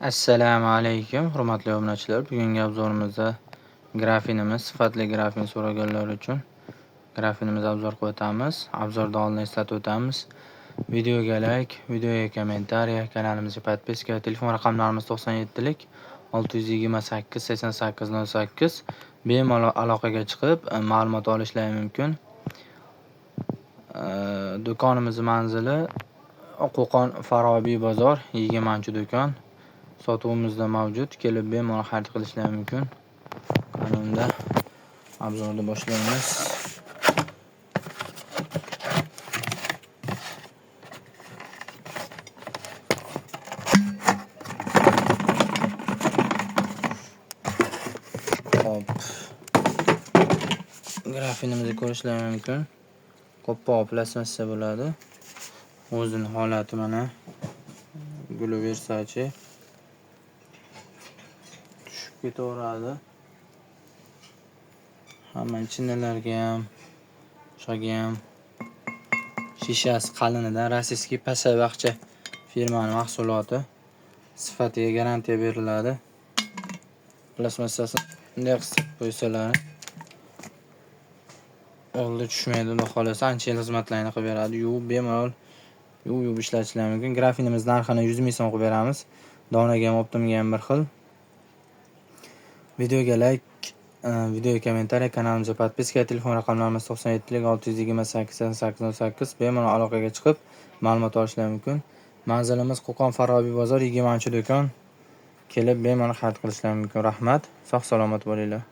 Assalomu alaykum, hurmatli obunachilar. Bugungi obzorimizda sifatli grafin so'raganlar uchun grafinimizni obzor qilib o'tamiz. Obzordan oldin eslatib o'tamiz. Videoga like, videoga kommentariy, kanalimizga podpiska, telefon raqamlarimiz 97lik 628 88 08. Bemalol aloqaga chiqib ma'lumot olishlari mumkin. Do'konimizning manzili Qo'qon Farobiy bozor, 20-do'kon. Sotuvimizda mavjud. Kelib bemalol xarid qilishlari mumkin. Qanunda obzorni boshlaymiz. Hop. Grafinimizni ko'rishlari mumkin. Qopqog'i plastmassa bo'ladi. O'zining holati mana guli Versace. Tushib ketaveradi. Hamma chinalarga ham, shoga ham shishasi qalinidan rossiyskiy pasayvaqcha firmaning mahsuloti. Sifatiga garantiya beriladi. Plastmassasi bunday qisib qo'ysalar oldi tushmaydi, xudo xolasa ancha yil xizmatlarini qilib beradi. Bemalol yuvib ishlatishlari mumkin. Grafinimiz narxini 100 ming so'm qilib beramiz. Donaga ham, optimga ham bir xil. Videoga like, videoga kommentariy, kanalimizga podpiska, telefon raqamlarimiz 97lik 628 88 08. Bemalol aloqaga chiqib ma'lumot olishlari mumkin. Manzilimiz Qo'qon Farobiy bozor, 20-do'kon. Kelib bemalol xarid qilishlari mumkin. Rahmat. Sog' salomat bo'linglar.